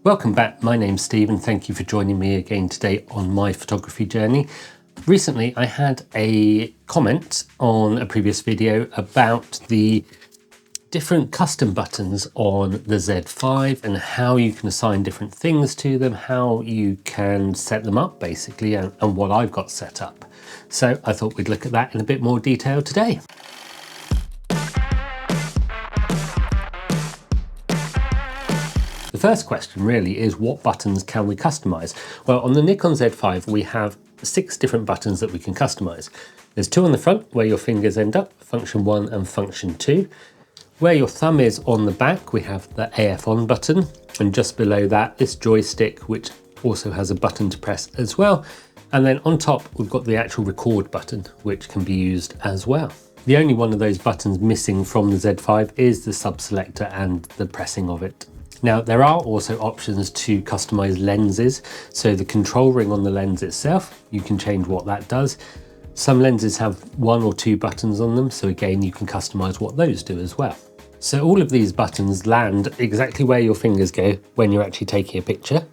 Welcome back, my name's Steve and thank you for joining me again today on my photography journey. Recently I had a comment on a previous video about the different custom buttons on the Z5 and how you can assign different things to them, how you can set them up basically, and what I've got set up. So I thought we'd look at that in a bit more detail today. The first question really is, what buttons can we customize? Well, on the Nikon Z5 we have 6 different buttons that we can customize. There's 2 on the front where your fingers end up, function 1 and function 2. Where your thumb is on the back we have the AF on button, and just below that this joystick which also has a button to press as well. And then on top we've got the actual record button which can be used as well. The only one of those buttons missing from the Z5 is the sub selector and the pressing of it. Now there are also options to customize lenses, so the control ring on the lens itself, you can change what that does. Some lenses have 1 or 2 buttons on them, so again you can customize what those do as well. So all of these buttons land exactly where your fingers go when you're actually taking a picture,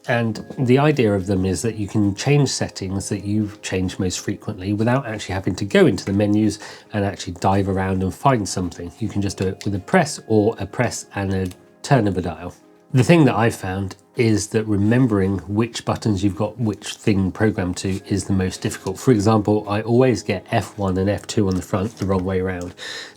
and the idea of them is that you can change settings that you change most frequently without actually having to go into the menus and actually dive around and find something. You can just do it with a press or a press and a turn of a dial. The thing that I've found is that remembering which buttons you've got which thing programmed to is the most difficult. For example, I always get F1 and F2 on the front the wrong way around.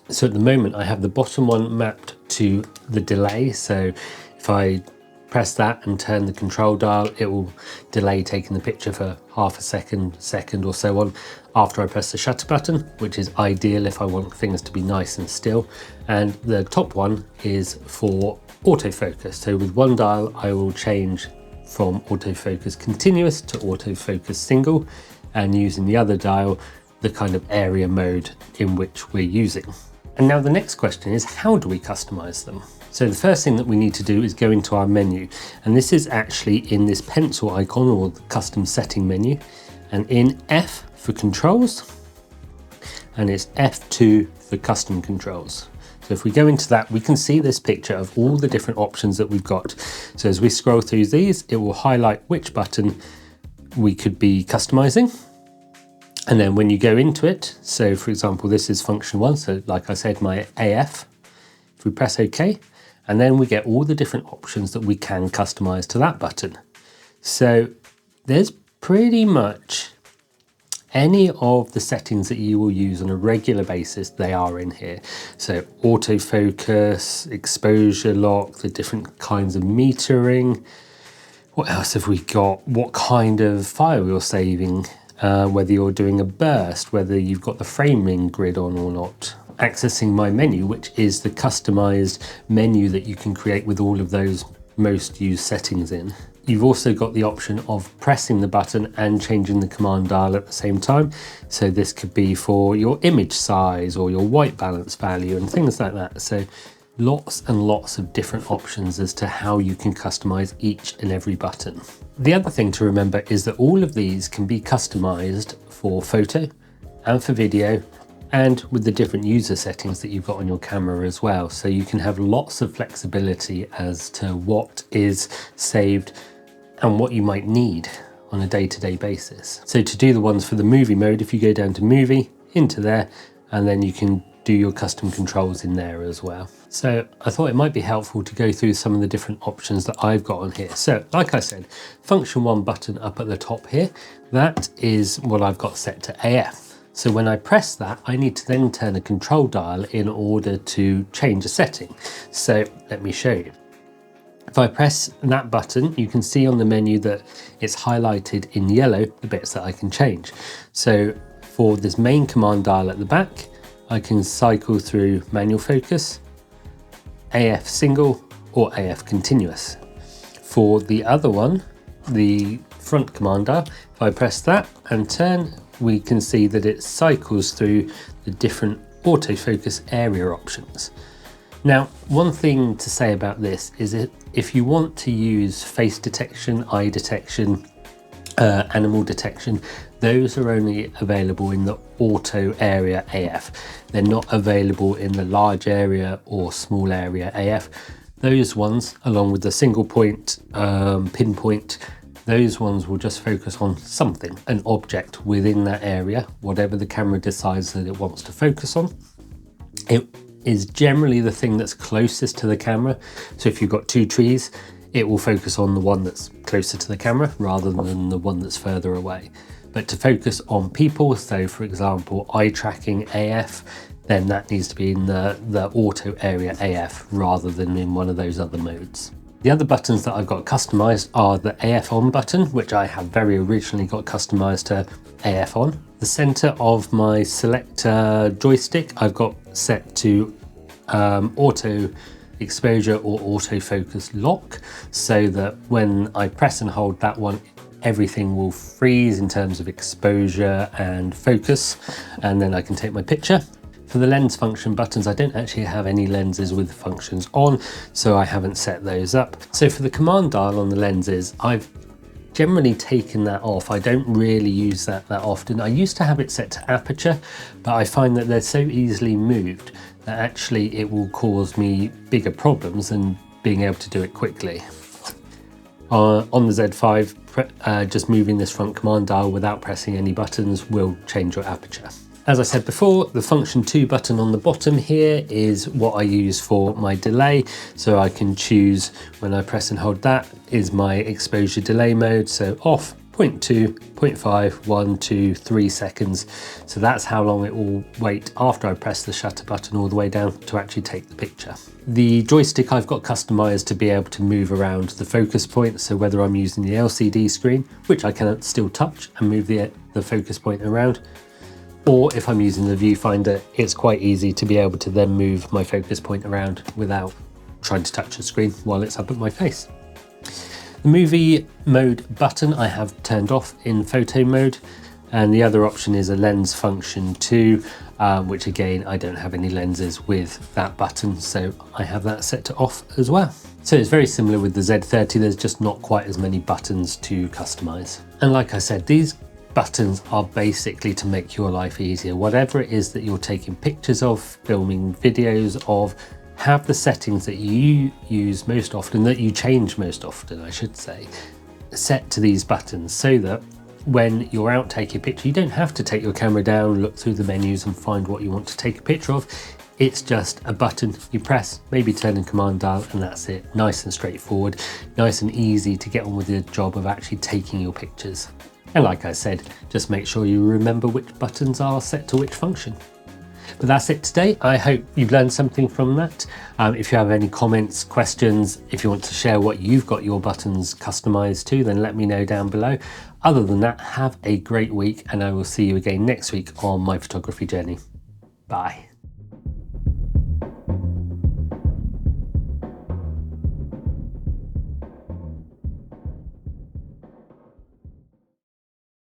So at the moment I have the bottom one mapped to the delay, so if I press that and turn the control dial, it will delay taking the picture for half a second or so on after I press the shutter button, which is ideal if I want things to be nice and still. And the top one is for autofocus. So with one dial I will change from autofocus continuous to autofocus single, and using the other dial the kind of area mode in which we're using. And now the next question is, how do we customize them? So the first thing that we need to do is go into our menu, and this is actually in this pencil icon or the custom setting menu, and in F for controls, and it's F2 for custom controls. So if we go into that, we can see this picture of all the different options that we've got. So as we scroll through these, it will highlight which button we could be customizing. And then when you go into it, so for example, this is function 1, so like I said, my AF, if we press OK, and then we get all the different options that we can customize to that button. So there's pretty much any of the settings that you will use on a regular basis, they are in here. So autofocus, exposure lock, the different kinds of metering. What else have we got? What kind of file you're saving, whether you're doing a burst, whether you've got the framing grid on or not. Accessing my menu, which is the customized menu that you can create with all of those most used settings in. You've also got the option of pressing the button and changing the command dial at the same time. So this could be for your image size or your white balance value and things like that. So lots and lots of different options as to how you can customize each and every button. The other thing to remember is that all of these can be customized for photo and for video, and with the different user settings that you've got on your camera as well. So you can have lots of flexibility as to what is saved and what you might need on a day-to-day basis. So to do the ones for the movie mode, if you go down to movie, into there, and then you can do your custom controls in there as well. So I thought it might be helpful to go through some of the different options that I've got on here. So like I said, function 1 button up at the top here, that is what I've got set to AF. So when I press that, I need to then turn a control dial in order to change a setting. So let me show you. If I press that button, you can see on the menu that it's highlighted in yellow the bits that I can change. So for this main command dial at the back, I can cycle through manual focus, AF single or AF continuous. For the other one, the front command dial, if I press that and turn, we can see that it cycles through the different autofocus area options. Now, one thing to say about this is that if you want to use face detection, eye detection, animal detection, those are only available in the auto area AF. They're not available in the large area or small area AF. Those ones, along with the single point, pinpoint, those ones will just focus on something, an object within that area, whatever the camera decides that it wants to focus on. It is generally the thing that's closest to the camera. So if you've got two trees, it will focus on the one that's closer to the camera rather than the one that's further away. But to focus on people, so for example, eye tracking AF, then that needs to be in the auto area AF rather than in one of those other modes. The other buttons that I've got customized are the AF on button, which I have very originally got customized to AF on. The center of my selector joystick I've got set to auto exposure or autofocus lock, so that when I press and hold that one, everything will freeze in terms of exposure and focus, and then I can take my picture. For the lens function buttons, I don't actually have any lenses with functions on, so I haven't set those up. So for the command dial on the lenses, I've generally taken that off. I don't really use that often. I used to have it set to aperture, but I find that they're so easily moved that actually it will cause me bigger problems than being able to do it quickly. On the Z5, just moving this front command dial without pressing any buttons will change your aperture. As I said before, the function 2 button on the bottom here is what I use for my delay. So I can choose, when I press and hold that, is my exposure delay mode. So off, 0.2, 0.5, 1, 2, 3 seconds. So that's how long it will wait after I press the shutter button all the way down to actually take the picture. The joystick I've got customized to be able to move around the focus point. So whether I'm using the LCD screen, which I can still touch and move the focus point around, or if I'm using the viewfinder, it's quite easy to be able to then move my focus point around without trying to touch the screen while it's up at my face. The movie mode button I have turned off in photo mode, and the other option is a lens function 2, which again, I don't have any lenses with that button, so I have that set to off as well. So it's very similar with the Z30, there's just not quite as many buttons to customize. And like I said, these buttons are basically to make your life easier. Whatever it is that you're taking pictures of, filming videos of, have the settings that you use most often, that you change most often, I should say, set to these buttons so that when you're out taking a picture, you don't have to take your camera down, look through the menus and find what you want to take a picture of. It's just a button you press, maybe turn the command dial, and that's it. Nice and straightforward, nice and easy to get on with the job of actually taking your pictures. And like I said, just make sure you remember which buttons are set to which function. But that's it today. I hope you've learned something from that. If you have any comments, questions, if you want to share what you've got your buttons customized to, then let me know down below. Other than that, have a great week, and I will see you again next week on my photography journey. Bye.